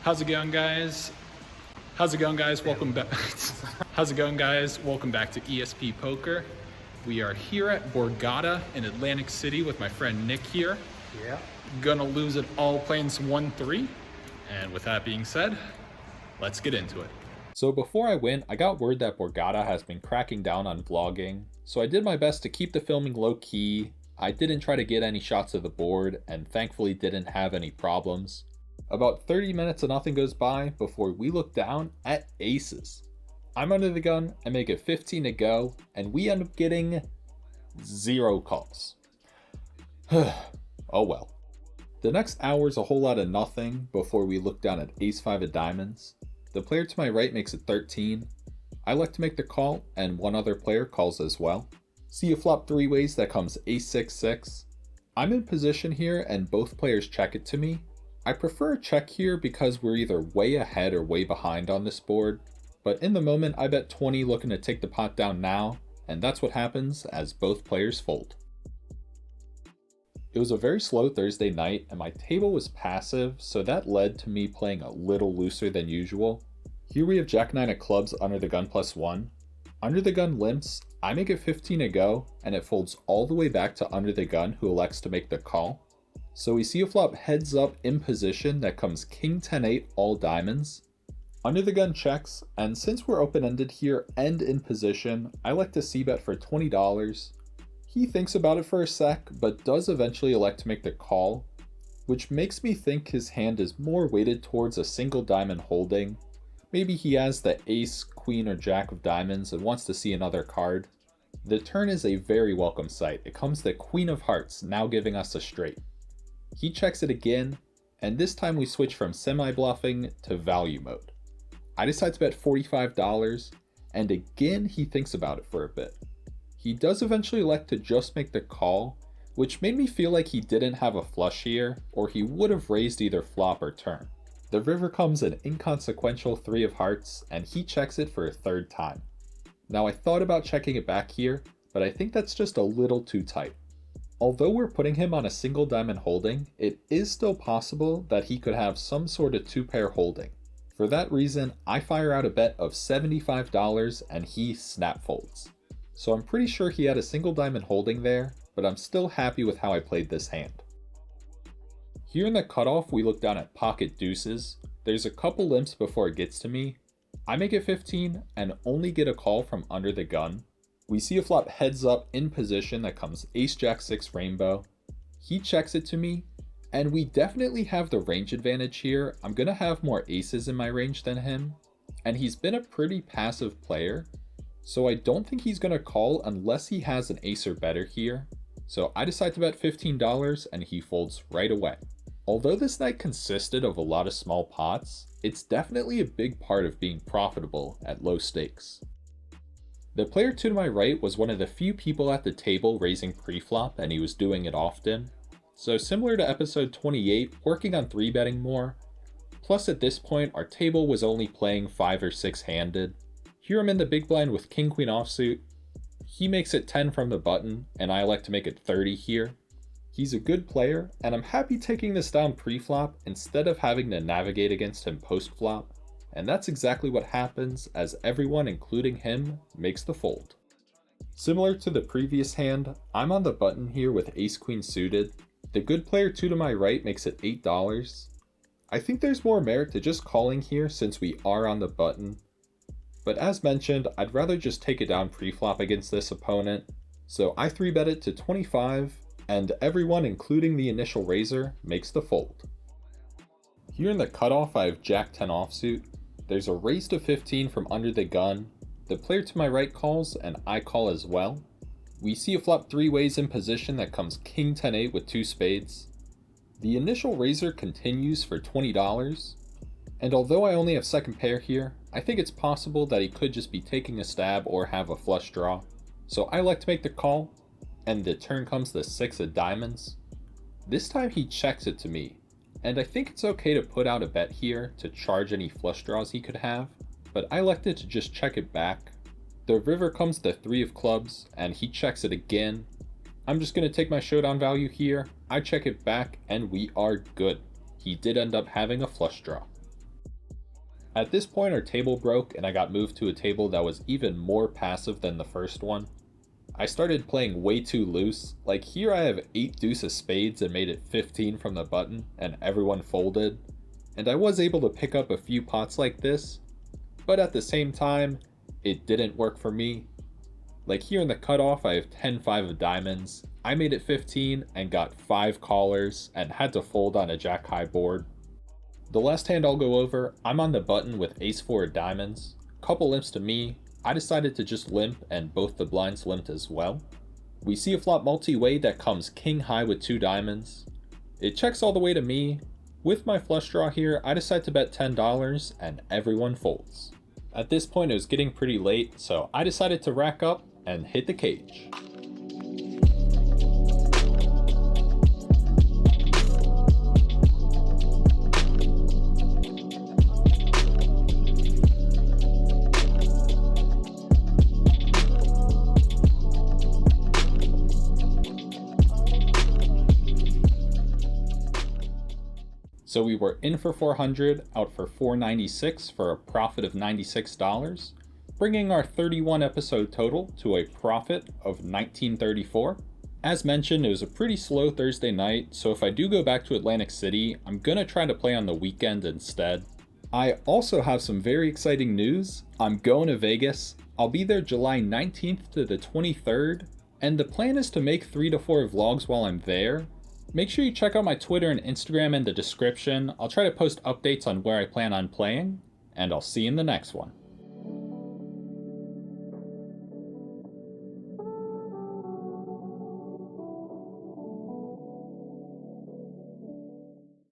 How's it going, guys? How's it going, guys? Welcome back. How's it going, guys? Welcome back to ESP Poker. We are here at Borgata in Atlantic City with my friend Nick here. Yeah. Gonna lose it all playing some 1-3. And with that being said, let's get into it. So before I went, I got word that Borgata has been cracking down on vlogging, so I did my best to keep the filming low key. I didn't try to get any shots of the board, and thankfully didn't have any problems. About 30 minutes of nothing goes by before we look down at aces. I'm under the gun, I make it 15 to go, and we end up getting 0 calls. Oh well. The next hour is a whole lot of nothing before we look down at ace-5 of diamonds. The player to my right makes it 13. I like to make the call, and one other player calls as well. See a flop 3 ways that comes ace-6-6. I'm in position here and both players check it to me. I prefer a check here because we're either way ahead or way behind on this board, but in the moment I bet 20 looking to take the pot down now, and that's what happens as both players fold. It was a very slow Thursday night and my table was passive, so that led to me playing a little looser than usual. Here we have Jack-9 of clubs under the gun +1. Under the gun limps, I make it 15 to go, and it folds all the way back to under the gun who elects to make the call. So we see a flop heads up in position that comes king 10-8 all diamonds. Under the gun checks, and since we're open-ended here and in position, I like to c-bet for $20. He thinks about it for a sec, but does eventually elect to make the call, which makes me think his hand is more weighted towards a single diamond holding. Maybe he has the ace, queen, or jack of diamonds and wants to see another card. The turn is a very welcome sight. It comes the queen of hearts, now giving us a straight. He checks it again, and this time we switch from semi-bluffing to value mode. I decide to bet $45, and again he thinks about it for a bit. He does eventually elect to just make the call, which made me feel like he didn't have a flush here, or he would have raised either flop or turn. The river comes an inconsequential 3 of hearts, and he checks it for a third time. Now I thought about checking it back here, but I think that's just a little too tight. Although we're putting him on a single diamond holding, it is still possible that he could have some sort of 2-pair holding. For that reason, I fire out a bet of $75 and he snap folds. So I'm pretty sure he had a single diamond holding there, but I'm still happy with how I played this hand. Here in the cutoff, we look down at pocket deuces. There's a couple limps before it gets to me. I make it 15 and only get a call from under the gun. We see a flop heads up in position that comes ace-jack-6 rainbow. He checks it to me, and we definitely have the range advantage here. I'm gonna have more aces in my range than him, and he's been a pretty passive player, so I don't think he's gonna call unless he has an ace or better here. So I decide to bet $15 and he folds right away. Although this night consisted of a lot of small pots, it's definitely a big part of being profitable at low stakes. The player to my right was one of the few people at the table raising pre-flop, and he was doing it often. So similar to episode 28, working on 3-betting more. Plus at this point, our table was only playing 5 or 6 handed. Here I'm in the big blind with king queen offsuit. He makes it 10 from the button, and I elect to make it 30 here. He's a good player, and I'm happy taking this down pre-flop instead of having to navigate against him post-flop. And that's exactly what happens, as everyone, including him, makes the fold. Similar to the previous hand, I'm on the button here with ace-queen suited. The good player to my right makes it $8. I think there's more merit to just calling here since we are on the button. But as mentioned, I'd rather just take it down pre-flop against this opponent. So I 3-bet it to 25, and everyone, including the initial raiser, makes the fold. Here in the cutoff, I have Jack-10 offsuit. There's a raise to 15 from under the gun. The player to my right calls, and I call as well. We see a flop 3 ways in position that comes king 10-8 with 2 spades. The initial raiser continues for $20, and although I only have second pair here, I think it's possible that he could just be taking a stab or have a flush draw. So I like to make the call, and the turn comes the 6 of diamonds. This time he checks it to me, and I think it's okay to put out a bet here to charge any flush draws he could have, but I elected to just check it back. The river comes the 3 of clubs, and he checks it again. I'm just going to take my showdown value here. I check it back, and we are good. He did end up having a flush draw. At this point our table broke and I got moved to a table that was even more passive than the first one. I started playing way too loose. Like here I have 8 deuce of spades and made it 15 from the button and everyone folded. And I was able to pick up a few pots like this, but at the same time, it didn't work for me. Like here in the cutoff I have 10-5 of diamonds. I made it 15 and got 5 callers and had to fold on a jack high board. The last hand I'll go over, I'm on the button with ace-4 of diamonds. Couple limps to me. I decided to just limp and both the blinds limped as well. We see a flop multi-way that comes king high with 2 diamonds. It checks all the way to me. With my flush draw here, I decide to bet $10 and everyone folds. At this point it was getting pretty late, so I decided to rack up and hit the cage. So we were in for 400, out for 496 for a profit of $96, bringing our 31 episode total to a profit of $19.34. As mentioned, it was a pretty slow Thursday night, so if I do go back to Atlantic City, I'm gonna try to play on the weekend instead. I also have some very exciting news. I'm going to Vegas. I'll be there July 19th to the 23rd, and the plan is to make 3 to 4 vlogs while I'm there. Make sure you check out my Twitter and Instagram in the description. I'll try to post updates on where I plan on playing, and I'll see you in the next one.